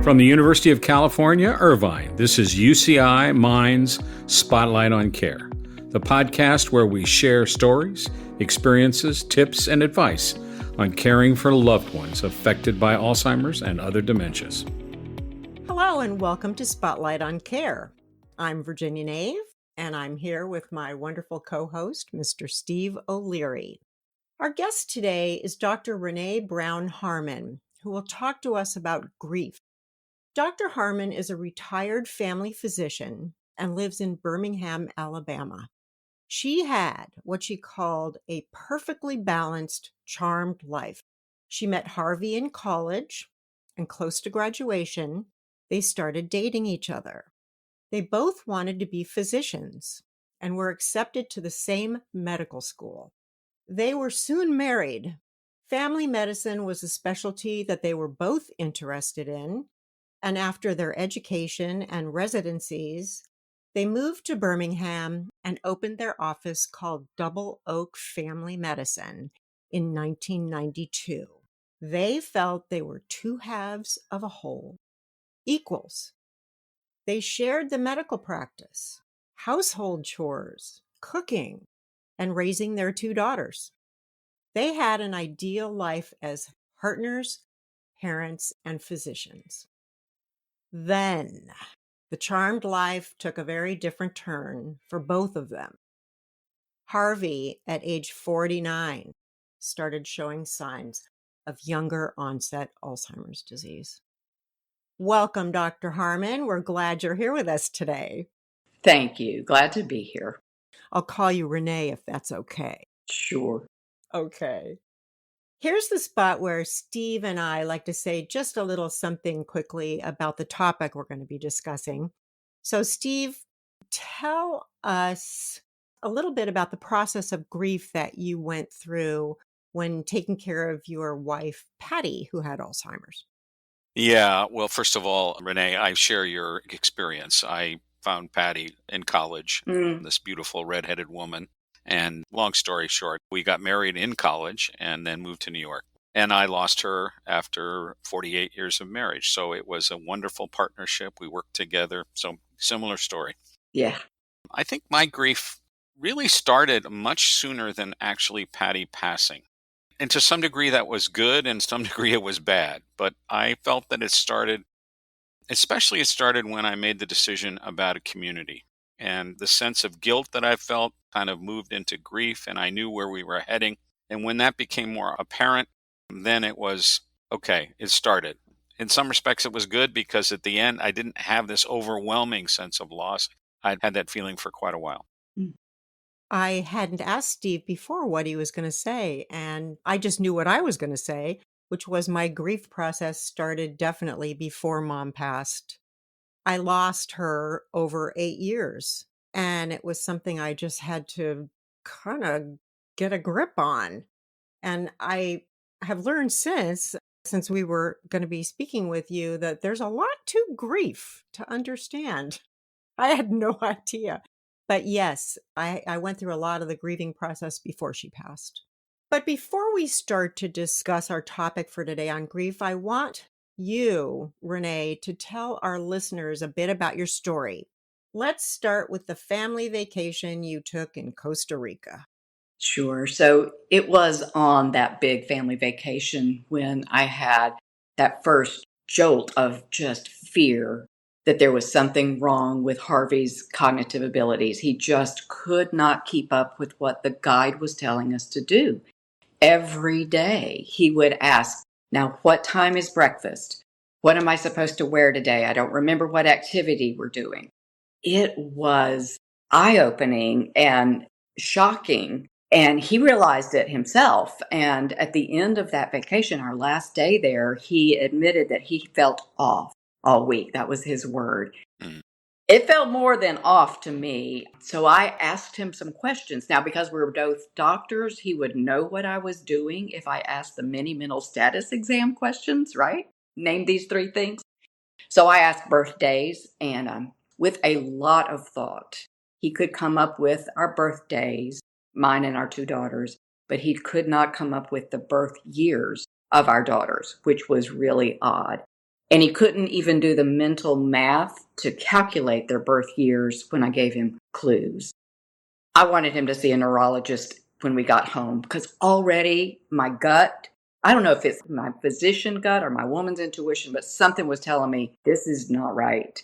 From the University of California, Irvine, this is UCI Minds Spotlight on Care, the podcast where we share stories, experiences, tips, and advice on caring for loved ones affected by Alzheimer's and other dementias. Hello and welcome to Spotlight on Care. I'm Virginia Nave, and I'm here with my wonderful co-host, Mr. Steve O'Leary. Our guest today is Dr. Renée Brown Harmon, who will talk to us about grief. Dr. Harmon is a retired family physician and lives in Birmingham, Alabama. She had what she called a perfectly balanced, charmed life. She met Harvey in college, and close to graduation, they started dating each other. They both wanted to be physicians and were accepted to the same medical school. They were soon married. Family medicine was a specialty that they were both interested in, and after their education and residencies, they moved to Birmingham and opened their office called Double Oak Family Medicine in 1992. They felt they were two halves of a whole, equals. They shared the medical practice, household chores, cooking, and raising their two daughters. They had an ideal life as partners, parents, and physicians. Then, the charmed life took a very different turn for both of them. Harvey, at age 49, started showing signs of younger onset Alzheimer's disease. Welcome, Dr. Harmon. We're glad you're here with us today. Thank you. Glad to be here. I'll call you Renee if that's okay. Sure. Okay. Here's the spot where Steve and I like to say just a little something quickly about the topic we're going to be discussing. So, Steve, tell us a little bit about the process of grief that you went through when taking care of your wife, Patty, who had Alzheimer's. Yeah, well, first of all, Renee, I share your experience. I found Patty in college, this beautiful redheaded woman. And long story short, we got married in college and then moved to New York. And I lost her after 48 years of marriage. So it was a wonderful partnership. We worked together. So similar story. Yeah. I think my grief really started much sooner than actually Patty passing. And to some degree that was good and some degree it was bad. But I felt that it started when I made the decision about a community. And the sense of guilt that I felt kind of moved into grief, and I knew where we were heading. And when that became more apparent, then it was, okay, it started. In some respects, it was good because at the end, I didn't have this overwhelming sense of loss. I'd had that feeling for quite a while. I hadn't asked Steve before what he was going to say, and I just knew what I was going to say, which was my grief process started definitely before Mom passed. I lost her over 8 years, and it was something I just had to kind of get a grip on. And I have learned since we were going to be speaking with you, that there's a lot to grief to understand. I had no idea. But yes, I went through a lot of the grieving process before she passed. But before we start to discuss our topic for today on grief, I want you, Renee, to tell our listeners a bit about your story. Let's start with the family vacation you took in Costa Rica. Sure. So it was on that big family vacation when I had that first jolt of just fear that there was something wrong with Harvey's cognitive abilities. He just could not keep up with what the guide was telling us to do. Every day he would ask, now, what time is breakfast? What am I supposed to wear today? I don't remember what activity we're doing. It was eye-opening and shocking. And he realized it himself. And at the end of that vacation, our last day there, he admitted that he felt off all week. That was his word. It felt more than off to me. So I asked him some questions. Now, because we were both doctors, he would know what I was doing if I asked the mini mental status exam questions, right? Name these 3 things. So I asked birthdays, and with a lot of thought, he could come up with our birthdays, mine and our 2 daughters, but he could not come up with the birth years of our daughters, which was really odd. And he couldn't even do the mental math to calculate their birth years when I gave him clues. I wanted him to see a neurologist when we got home because already my gut, I don't know if it's my physician gut or my woman's intuition, but something was telling me this is not right.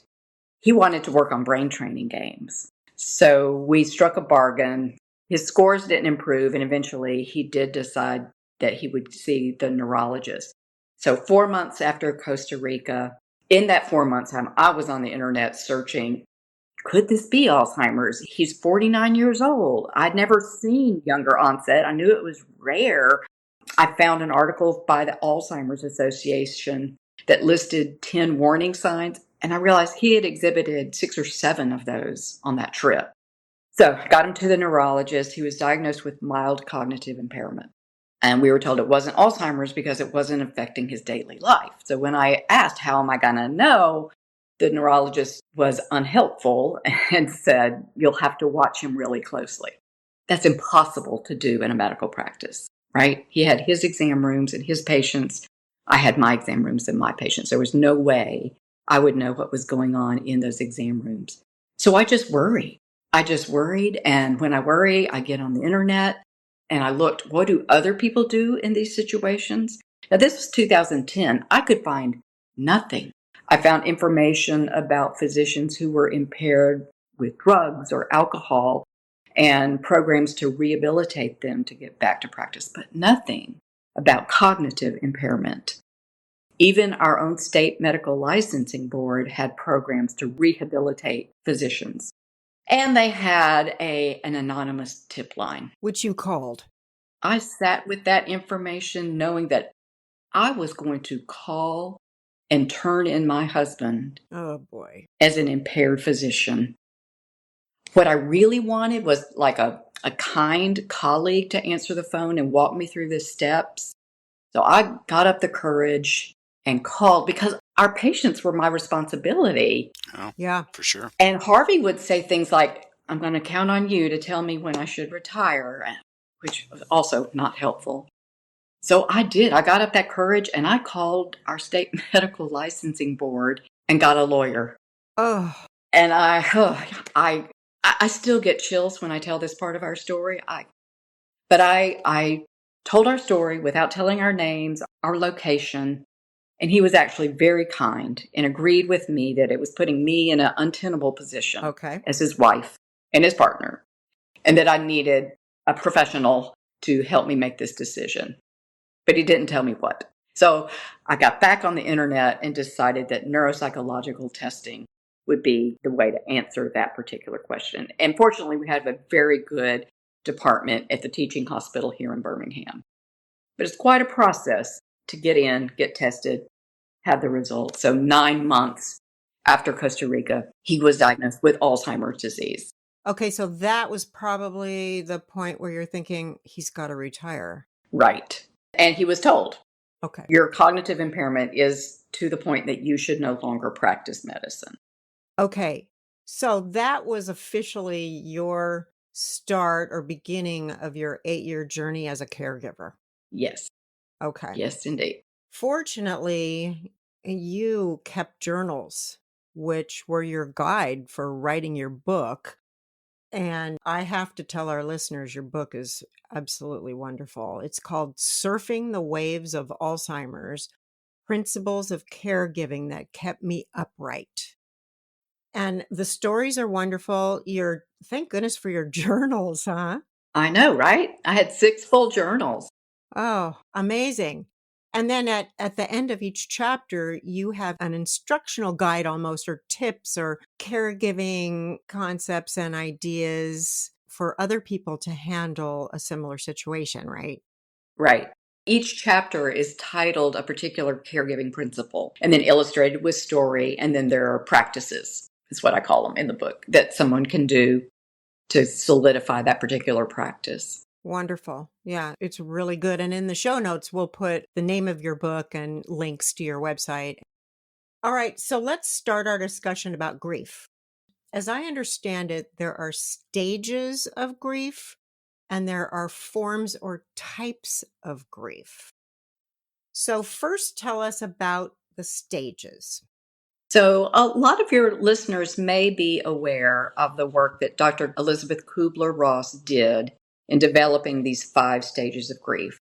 He wanted to work on brain training games. So we struck a bargain. His scores didn't improve, and eventually he did decide that he would see the neurologist. So 4 months after Costa Rica, in that 4 months time, I was on the internet searching, could this be Alzheimer's? He's 49 years old. I'd never seen younger onset. I knew it was rare. I found an article by the Alzheimer's Association that listed 10 warning signs, and I realized he had exhibited 6 or 7 of those on that trip. So I got him to the neurologist. He was diagnosed with mild cognitive impairment. And we were told it wasn't Alzheimer's because it wasn't affecting his daily life. So when I asked, how am I going to know? The neurologist was unhelpful and said, you'll have to watch him really closely. That's impossible to do in a medical practice, right? He had his exam rooms and his patients. I had my exam rooms and my patients. There was no way I would know what was going on in those exam rooms. So I just worried. And when I worry, I get on the internet and I looked, what do other people do in these situations? Now, this was 2010. I could find nothing. I found information about physicians who were impaired with drugs or alcohol and programs to rehabilitate them to get back to practice, but nothing about cognitive impairment. Even our own state medical licensing board had programs to rehabilitate physicians. And they had an anonymous tip line. Which you called. I sat with that information knowing that I was going to call and turn in my husband Oh, boy. as an impaired physician. What I really wanted was like a kind colleague to answer the phone and walk me through the steps. So I got up the courage and called because our patients were my responsibility. Oh, Yeah. for sure. And Harvey would say things like, I'm going to count on you to tell me when I should retire, which was also not helpful. So I did. I got up that courage and I called our state medical licensing board and got a lawyer. Oh, And I still get chills when I tell this part of our story. But I told our story without telling our names, our location, and he was actually very kind and agreed with me that it was putting me in an untenable position okay. as his wife and his partner, and that I needed a professional to help me make this decision. But he didn't tell me what. So I got back on the internet and decided that neuropsychological testing would be the way to answer that particular question. And fortunately, we have a very good department at the teaching hospital here in Birmingham. But it's quite a process to get in, get tested, have the results. So 9 months after Costa Rica, he was diagnosed with Alzheimer's disease. Okay, so that was probably the point where you're thinking he's got to retire. Right. And he was told, Okay. your cognitive impairment is to the point that you should no longer practice medicine. Okay. So that was officially your start or beginning of your 8-year journey as a caregiver. Yes. Okay. Yes, indeed. Fortunately, you kept journals, which were your guide for writing your book. And I have to tell our listeners, your book is absolutely wonderful. It's called Surfing the Waves of Alzheimer's: Principles of Caregiving That Kept Me Upright. And the stories are wonderful. Thank goodness for your journals, huh? I know, right? I had 6 full journals. Oh, amazing. And then at the end of each chapter, you have an instructional guide almost, or tips or caregiving concepts and ideas for other people to handle a similar situation, right? Right. Each chapter is titled a particular caregiving principle and then illustrated with story. And then there are practices, is what I call them in the book, that someone can do to solidify that particular practice. Wonderful. Yeah, it's really good. And in the show notes, we'll put the name of your book and links to your website. All right, so let's start our discussion about grief. As I understand it, there are stages of grief and there are forms or types of grief. So first tell us about the stages. So, a lot of your listeners may be aware of the work that Dr. Elizabeth Kubler-Ross did in developing these 5 stages of grief.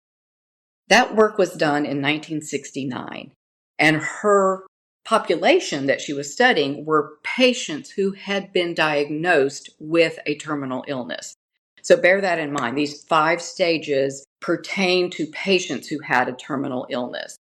That work was done in 1969, and her population that she was studying were patients who had been diagnosed with a terminal illness. So bear that in mind. These 5 stages pertain to patients who had a terminal illness.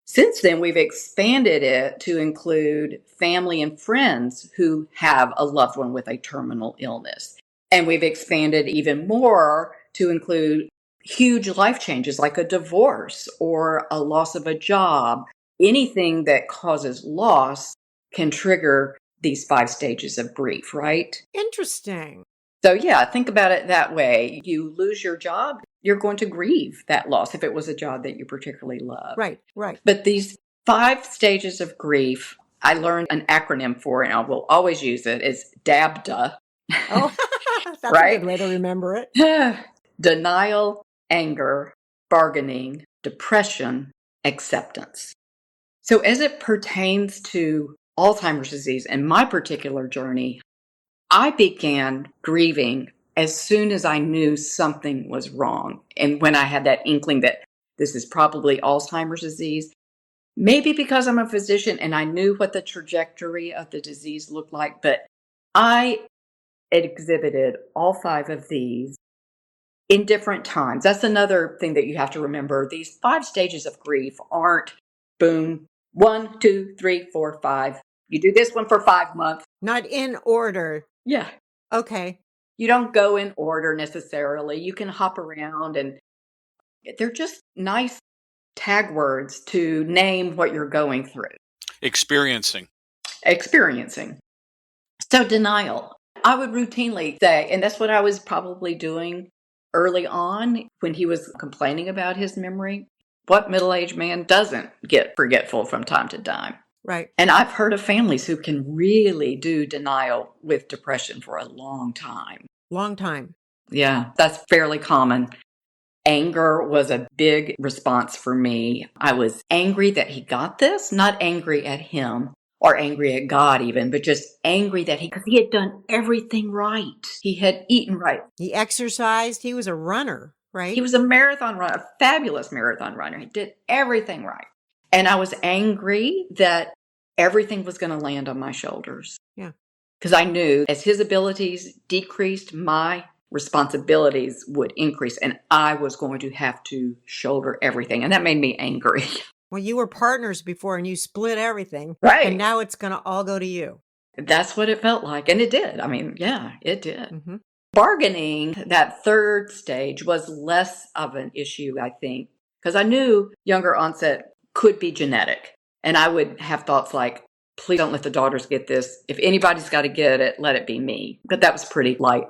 Since then, we've expanded it to include family and friends who have a loved one with a terminal illness. And we've expanded even more to include huge life changes like a divorce or a loss of a job. Anything that causes loss can trigger these 5 stages of grief, right? Interesting. So, yeah, think about it that way. You lose your job, you're going to grieve that loss if it was a job that you particularly love. Right, right. But these 5 stages of grief, I learned an acronym for, and I will always use it. It's DABDA. Oh, that's right? a good way to remember it. Denial, anger, bargaining, depression, acceptance. So as it pertains to Alzheimer's disease and my particular journey, I began grieving as soon as I knew something was wrong. And when I had that inkling that this is probably Alzheimer's disease, maybe because I'm a physician and I knew what the trajectory of the disease looked like, but I exhibited all 5 of these in different times. That's another thing that you have to remember. These 5 stages of grief aren't boom, 1, 2, 3, 4, 5. You do this one for 5 months. Not in order. Yeah. Okay. You don't go in order necessarily. You can hop around, and they're just nice tag words to name what you're going through. Experiencing. So denial. I would routinely say, and that's what I was probably doing early on when he was complaining about his memory. What middle-aged man doesn't get forgetful from time to time? Right. And I've heard of families who can really do denial with depression for a long time. Long time. Yeah, that's fairly common. Anger was a big response for me. I was angry that he got this, not angry at him or angry at God even, but just angry that because he had done everything right. He had eaten right. He exercised. He was a runner, right? He was a marathon runner, a fabulous marathon runner. He did everything right. And I was angry that everything was going to land on my shoulders. Yeah. Because I knew as his abilities decreased, my responsibilities would increase, and I was going to have to shoulder everything. And that made me angry. Well, you were partners before and you split everything. Right. And now it's going to all go to you. That's what it felt like. And it did. I mean, yeah, it did. Mm-hmm. Bargaining, that 3rd stage, was less of an issue, I think, because I knew younger onset could be genetic. And I would have thoughts like, please don't let the daughters get this. If anybody's got to get it, let it be me. But that was pretty light.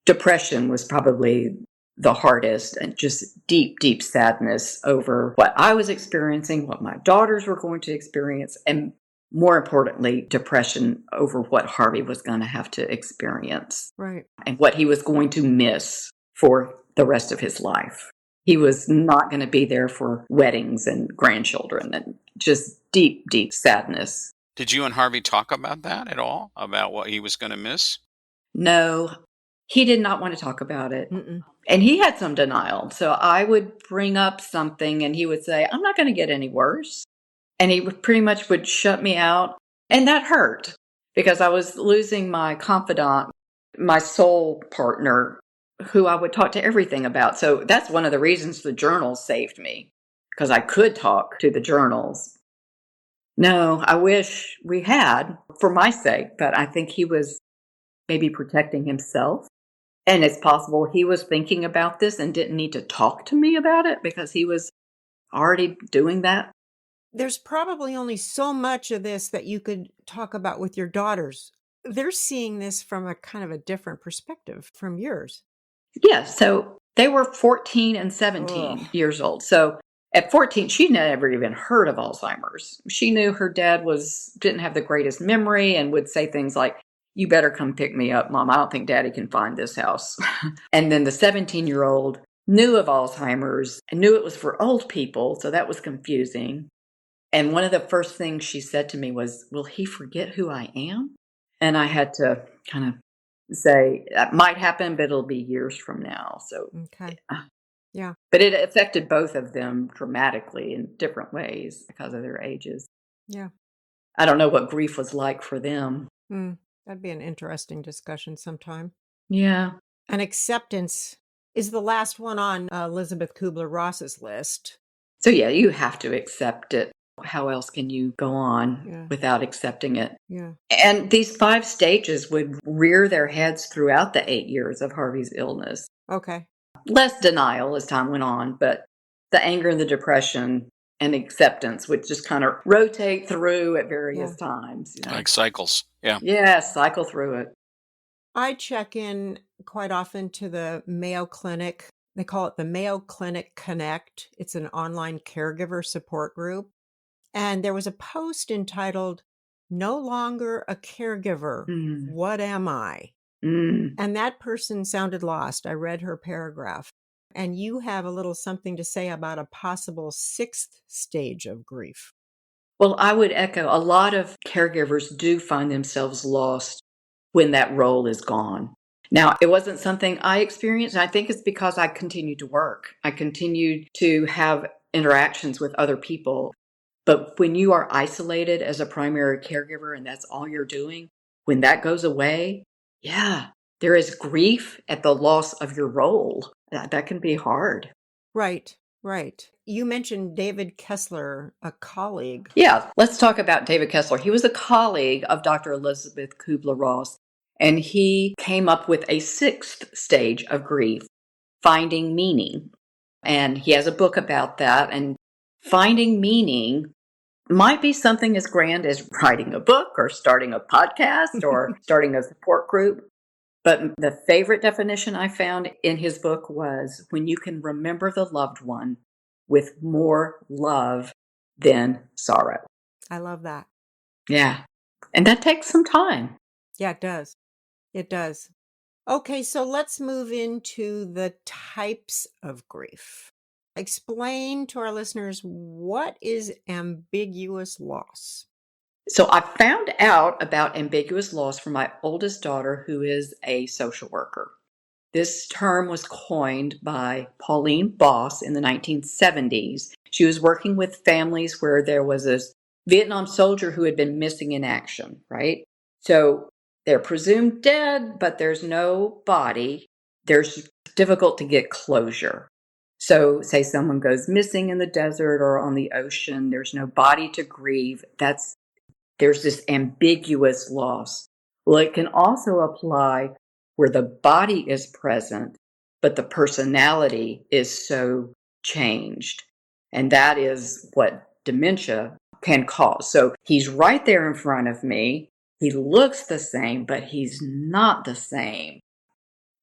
Depression was probably the hardest, and just deep, deep sadness over what I was experiencing, what my daughters were going to experience, and more importantly, depression over what Harvey was going to have to experience. Right. And what he was going to miss for the rest of his life. He was not going to be there for weddings and grandchildren, and just deep, deep sadness. Did you and Harvey talk about that at all? About what he was going to miss? No, he did not want to talk about it. Mm-mm. And he had some denial. So I would bring up something and he would say, I'm not going to get any worse. And he would pretty much would shut me out. And that hurt because I was losing my confidant, my soul partner, who I would talk to everything about. So that's one of the reasons the journals saved me, because I could talk to the journals. No, I wish we had, for my sake, but I think he was maybe protecting himself. And it's possible he was thinking about this and didn't need to talk to me about it because he was already doing that. There's probably only so much of this that you could talk about with your daughters. They're seeing this from a kind of a different perspective from yours. Yeah, so they were 14 and 17 years old. So at 14, she never even heard of Alzheimer's. She knew her dad didn't have the greatest memory and would say things like, you better come pick me up, Mom. I don't think Daddy can find this house. And then the 17-year-old knew of Alzheimer's and knew it was for old people, so that was confusing. And one of the first things she said to me was, "Will he forget who I am?" And I had to kind of say, "That might happen, but it'll be years from now." So, Okay. uh, Yeah. but it affected both of them dramatically in different ways because of their ages. Yeah. I don't know what grief was like for them. Mm. That'd be an interesting discussion sometime. Yeah. And acceptance is the last one on Elizabeth Kubler-Ross's list. So, yeah, you have to accept it. How else can you go on Yeah. without accepting it? Yeah. And these 5 stages would rear their heads throughout the 8 years of Harvey's illness. Okay. Less denial as time went on, but the anger and the depression and acceptance would just kind of rotate through at Yeah. various times, you know. Like cycles. Yeah. Yeah, cycle through it. I check in quite often to the Mayo Clinic. They call it the Mayo Clinic Connect. It's an online caregiver support group. And there was a post entitled, "No Longer a Caregiver. Mm, What Am I?" mm. And that person sounded lost. I read her paragraph. And you have a little something to say about a possible sixth stage of grief. Well, I would echo a lot of caregivers do find themselves lost when that role is gone. Now, it wasn't something I experienced, and I think it's because I continued to work. I continued to have interactions with other people. But when you are isolated as a primary caregiver and that's all you're doing, when that goes away, yeah, there is grief at the loss of your role. That can be hard. Right, right. You mentioned David Kessler, a colleague. Yeah, let's talk about David Kessler. He was a colleague of Dr. Elizabeth Kubler-Ross, and he came up with a 6th stage of grief, finding meaning. And he has a book about that. And finding meaning might be something as grand as writing a book or starting a podcast or starting a support group. But the favorite definition I found in his book was when you can remember the loved one with more love than sorrow. I love that. Yeah. And that takes some time. Yeah, it does. It does. Okay, so let's move into the types of grief. Explain to our listeners, what is ambiguous loss? So I found out about ambiguous loss from my oldest daughter, who is a social worker. This term was coined by Pauline Boss in the 1970s. She was working with families where there was a Vietnam soldier who had been missing in action, right? So they're presumed dead, but there's no body. There's difficult to get closure. So, say someone goes missing in the desert or on the ocean, there's no body to grieve. There's this ambiguous loss. Well, it can also apply where the body is present, but the personality is so changed. And that is what dementia can cause. So he's right there in front of me. He looks the same, but he's not the same.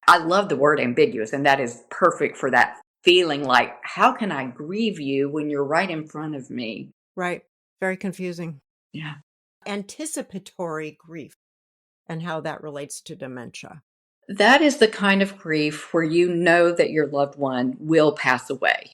I love the word ambiguous, and that is perfect for that feeling like, how can I grieve you when you're right in front of me? Right. Very confusing. Yeah. Anticipatory grief and how that relates to dementia. That is the kind of grief where you know that your loved one will pass away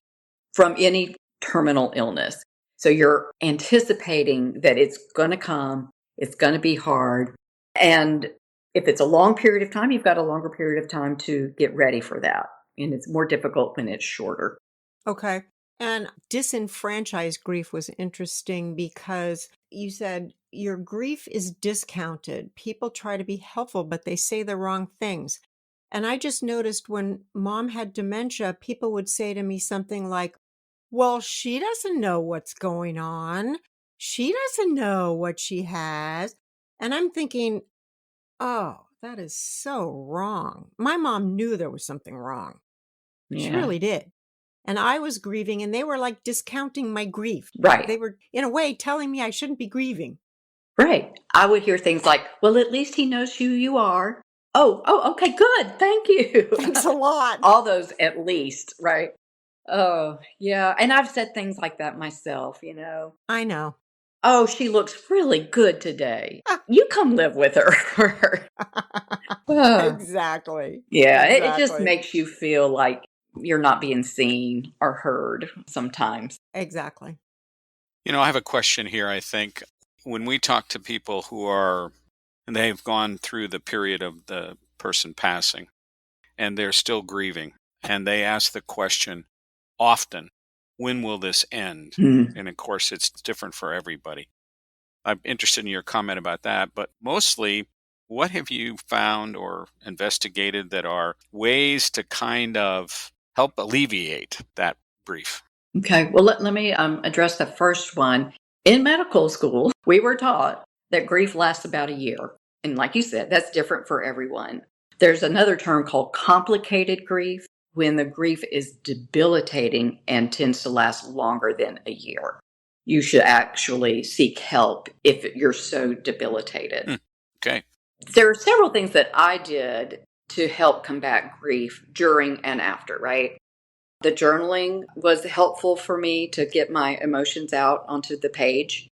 from any terminal illness. So you're anticipating that it's going to come, it's going to be hard. And if it's a long period of time, you've got a longer period of time to get ready for that. And it's more difficult when it's shorter. Okay. And disenfranchised grief was interesting because you said your grief is discounted. People try to be helpful, but they say the wrong things. And I just noticed when mom had dementia, people would say to me something like, "Well, she doesn't know what's going on. She doesn't know what she has." And I'm thinking, oh, that is so wrong. My mom knew there was something wrong. She Yeah. really did. And I was grieving, and they were like discounting my grief. Right. They were, in a way, telling me I shouldn't be grieving. Right. I would hear things like, well, at least he knows who you are. Oh, okay, good. Thank you. Thanks a lot. All those at least, right? Oh, yeah. And I've said things like that myself, you know. I know. Oh, she looks really good today. You come live with her. Ah, Exactly. yeah, it just Exactly. makes you feel like you're not being seen or heard sometimes. Exactly. I have a question here, I think. When we talk to people and they've gone through the period of the person passing and they're still grieving, and they ask the question often, when will this end? Hmm. And of course, it's different for everybody. I'm interested in your comment about that, but mostly, what have you found or investigated that are ways to kind of help alleviate that grief? Okay, well, let me address the first one. In medical school, we were taught that grief lasts about a year. And like you said, that's different for everyone. There's another term called complicated grief when the grief is debilitating and tends to last longer than a year. You should actually seek help if you're so debilitated. Hmm. Okay. There are several things that I did to help combat grief during and after, right? The journaling was helpful for me to get my emotions out onto the page.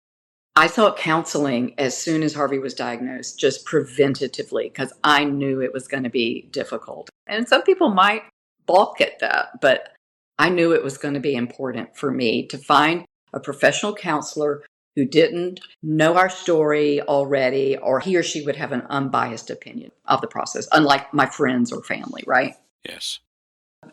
I sought counseling as soon as Harvey was diagnosed, just preventatively, because I knew it was going to be difficult. And some people might balk at that, but I knew it was going to be important for me to find a professional counselor who didn't know our story already, or he or she would have an unbiased opinion of the process, unlike my friends or family, right? Yes.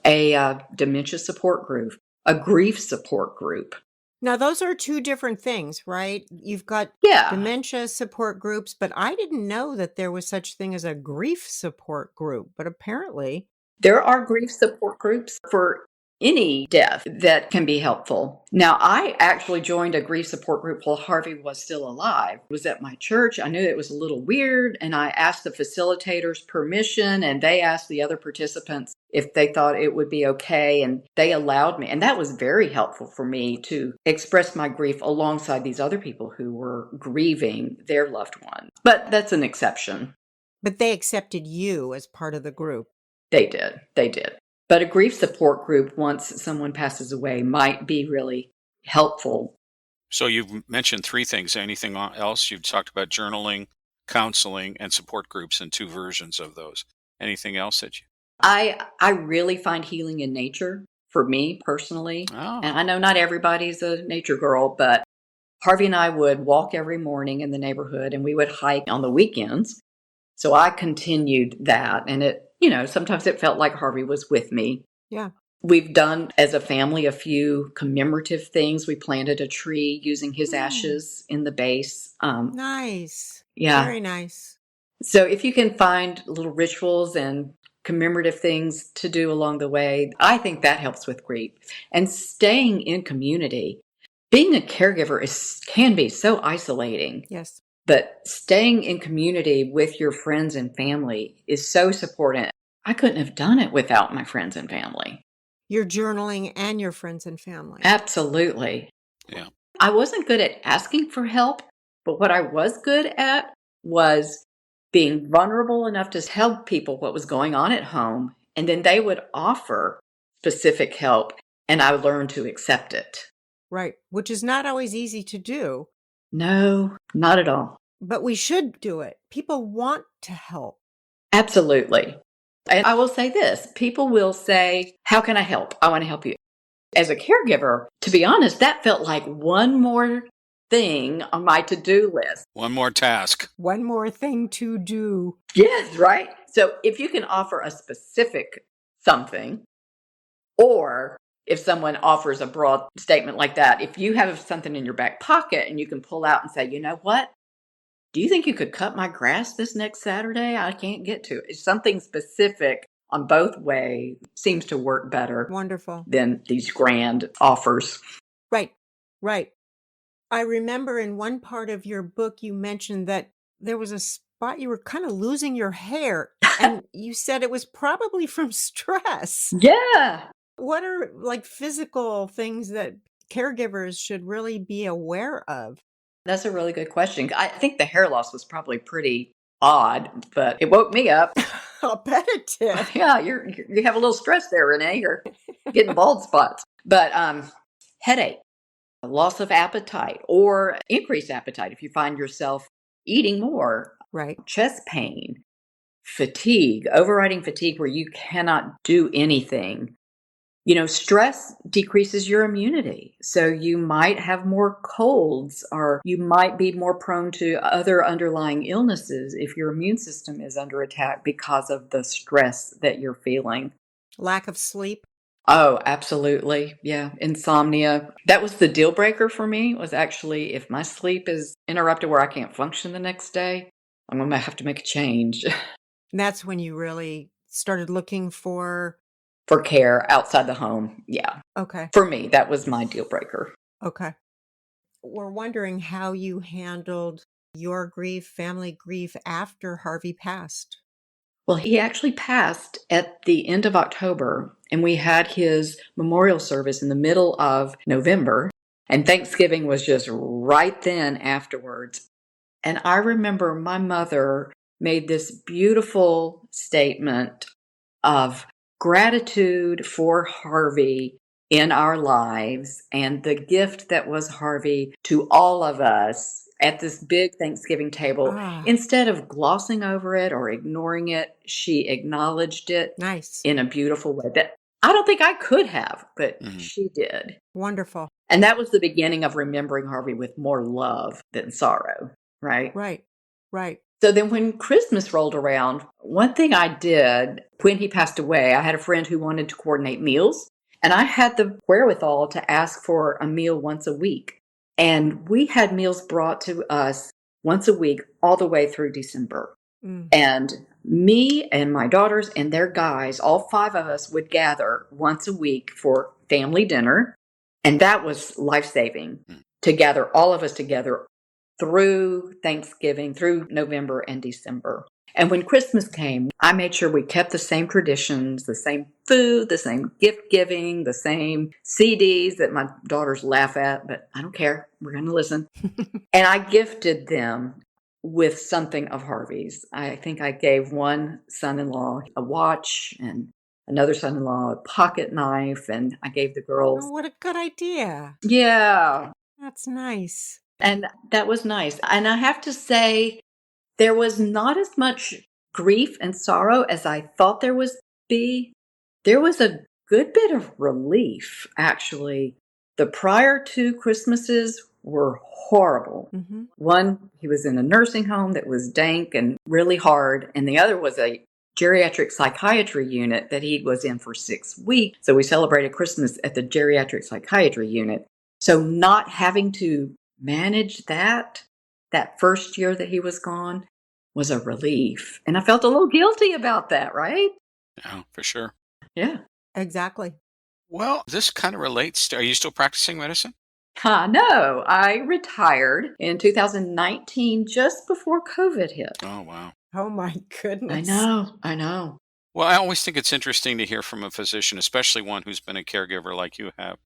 A dementia support group, a grief support group. Now, those are two different things, right? You've got Yeah, dementia support groups, but I didn't know that there was such thing as a grief support group, but apparently, there are grief support groups for any death that can be helpful. Now, I actually joined a grief support group while Harvey was still alive. It was at my church. I knew it was a little weird, and I asked the facilitators permission, and they asked the other participants if they thought it would be okay, and they allowed me. And that was very helpful for me to express my grief alongside these other people who were grieving their loved one. But that's an exception. but they accepted you as part of the group. They did. They did. But a grief support group, once someone passes away, might be really helpful. So you've mentioned three things. Anything else? You've talked about journaling, counseling, and support groups, and two versions of those. Anything else that you? I really find healing in nature for me personally. Oh, And I know not everybody's a nature girl, but Harvey and I would walk every morning in the neighborhood and we would hike on the weekends. So I continued that. And sometimes it felt like Harvey was with me. Yeah. We've done as a family a few commemorative things. We planted a tree using his Mm, ashes in the base. nice. Yeah. Very nice. So if you can find little rituals and commemorative things to do along the way, I think that helps with grief. And staying in community. Being a caregiver can be so isolating, Yes. but staying in community with your friends and family is so supportive. I couldn't have done it without my friends and family. Your journaling and your friends and family. Absolutely. yeah. I wasn't good at asking for help, but what I was good at was being vulnerable enough to tell people what was going on at home, and then they would offer specific help, and I learned to accept it. Right. Which is not always easy to do, No, not at all. but we should do it. People want to help. Absolutely. And I will say this, people will say, "How can I help? I want to help you." As a caregiver, to be honest, that felt like one more thing on my to-do list. One more task. One more thing to do. Yes, right? So if you can offer a specific something, or if someone offers a broad statement like that, if you have something in your back pocket and you can pull out and say, "You know what? Do you think you could cut my grass this next Saturday? I can't get to it." Something specific on both ways seems to work better Wonderful. than these grand offers. Right. Right. I remember in one part of your book, you mentioned that there was a spot you were kind of losing your hair, and you said it was probably from stress. Yeah. What are like physical things that caregivers should really be aware of? That's a really good question. I think the hair loss was probably pretty odd, but it woke me up. I'll bet it did. Yeah, you have a little stress there, Renee. You're getting bald spots. But headache, loss of appetite, or increased appetite if you find yourself eating more, Right. chest pain, fatigue, overriding fatigue where you cannot do anything. Stress decreases your immunity. So you might have more colds, or you might be more prone to other underlying illnesses if your immune system is under attack because of the stress that you're feeling. Lack of sleep. Oh, absolutely. Yeah. Insomnia. That was the deal breaker for me, was actually if my sleep is interrupted where I can't function the next day, I'm going to have to make a change. And that's when you really started looking for. For care outside the home. Yeah. Okay. For me, that was my deal breaker. Okay. We're wondering how you handled your grief, family grief after Harvey passed. Well, he actually passed at the end of October, and we had his memorial service in the middle of November, and Thanksgiving was just right then afterwards. And I remember my mother made this beautiful statement of gratitude for Harvey in our lives and the gift that was Harvey to all of us at this big Thanksgiving table. Ah, Instead of glossing over it or ignoring it, she acknowledged it nice. in a beautiful way that I don't think I could have, but Mhm. she did. Wonderful. And that was the beginning of remembering Harvey with more love than sorrow, right? Right. Right. So then when Christmas rolled around, one thing I did when he passed away, I had a friend who wanted to coordinate meals, and I had the wherewithal to ask for a meal once a week. And we had meals brought to us once a week all the way through December. Mm. And me and my daughters and their guys, all five of us would gather once a week for family dinner. And that was life-saving Mm. to gather all of us together through Thanksgiving, through November and December. And when Christmas came, I made sure we kept the same traditions, the same food, the same gift giving, the same CDs that my daughters laugh at, but I don't care. We're going to listen. And I gifted them with something of Harvey's. I think I gave one son-in-law a watch and another son-in-law a pocket knife, and I gave the Oh, girls, what a good idea. yeah. That's nice. And that was nice. And I have to say, there was not as much grief and sorrow as I thought there was be. There was a good bit of relief, actually. The prior two Christmases were horrible. Mm-hmm. One, he was in a nursing home that was dank and really hard, and the other was a geriatric psychiatry unit that he was in for 6 weeks. So we celebrated Christmas at the geriatric psychiatry unit. So not having to manage that first year that he was gone was a relief. And I felt a little guilty about that, right? Yeah, for sure. Yeah. Exactly. Well, this kind of relates to, are you still practicing medicine? No, I retired in 2019 just before COVID hit. Oh, wow. Oh my I goodness. know, I know. Well, I always think it's interesting to hear from a physician, especially one who's been a caregiver like you have.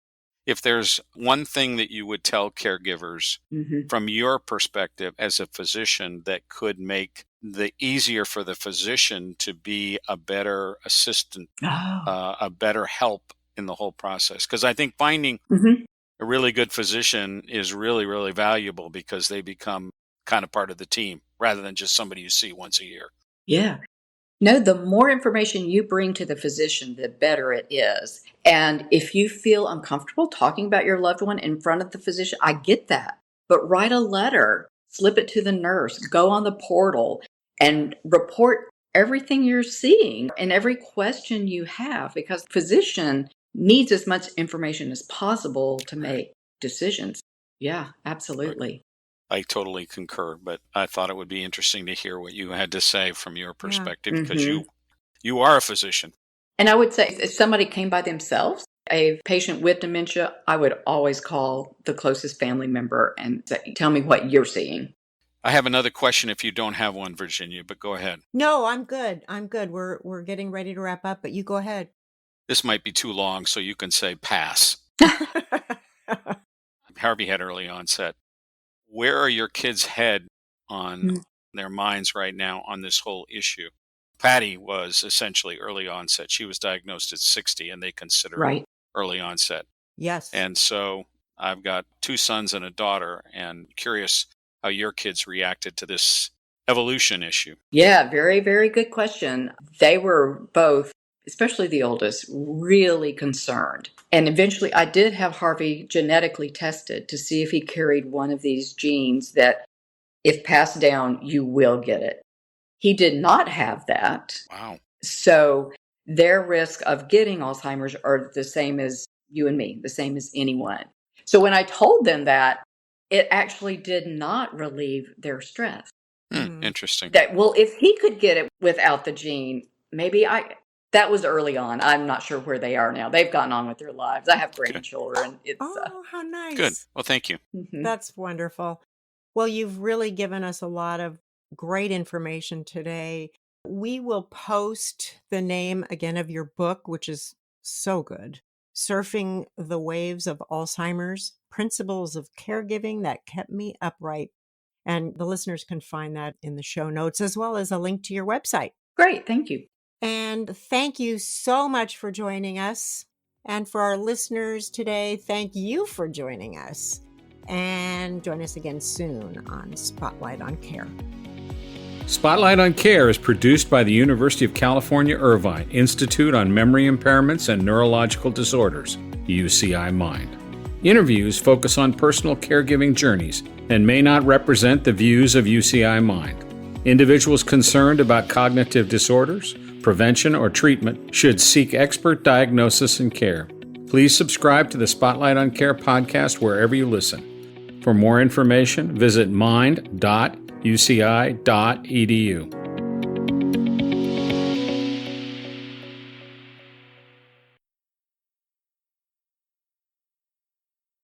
If there's one thing that you would tell caregivers Hmm. from your perspective as a physician that could make the easier for the physician to be a better assistant, Oh. a better help in the whole process. Because I think finding Hmm. a really good physician is really, really valuable because they become kind of part of the team rather than just somebody you see once a year. Yeah. No, the more information you bring to the physician, the better it is. And if you feel uncomfortable talking about your loved one in front of the physician, I get that. But write a letter, slip it to the nurse, go on the portal and report everything you're seeing and every question you have, because the physician needs as much information as possible to Right. make decisions. Yeah, Right. absolutely. I totally concur, but I thought it would be interesting to hear what you had to say from your Yeah. perspective because Hmm. you are a physician. And I would say if somebody came by themselves, a patient with dementia, I would always call the closest family member and say, tell me what you're seeing. I have another question if you don't have one, Virginia, but go ahead. No, I'm good. I'm good. We're getting ready to wrap up, but you go ahead. This might be too long, so you can say pass. Harvey had early onset. Where are your kids' head on Mm. their minds right now on this whole issue? Patty was essentially early onset. She was diagnosed at 60, and they consider it Right. early onset. Yes. And so I've got two sons and a daughter, and curious how your kids reacted to this evolution issue. Yeah, very, very good question. They were both especially the oldest, really concerned. And eventually I did have Harvey genetically tested to see if he carried one of these genes that, if passed down, you will get it. He did not have that. Wow. So their risk of getting Alzheimer's are the same as you and me, the same as anyone. So when I told them that, it actually did not relieve their stress. Interesting. That, well, if he could get it without the gene, that was early on. I'm not sure where they are now. They've gotten on with their lives. I have grandchildren. Oh, how nice. Good. Well, thank you. That's wonderful. Well, you've really given us a lot of great information today. We will post the name again of your book, which is so good. Surfing the Waves of Alzheimer's, Principles of Caregiving That Kept Me Upright. And the listeners can find that in the show notes, as well as a link to your website. Great. Thank you. And thank you so much for joining us. And for our listeners today, thank you for joining us. And join us again soon on Spotlight on Care. Spotlight on Care is produced by the University of California, Irvine Institute on Memory Impairments and Neurological Disorders, UCI Mind. Interviews focus on personal caregiving journeys and may not represent the views of UCI Mind. Individuals concerned about cognitive disorders, prevention, or treatment should seek expert diagnosis and care. Please subscribe to the Spotlight on Care podcast wherever you listen. For more information, visit mind.uci.edu.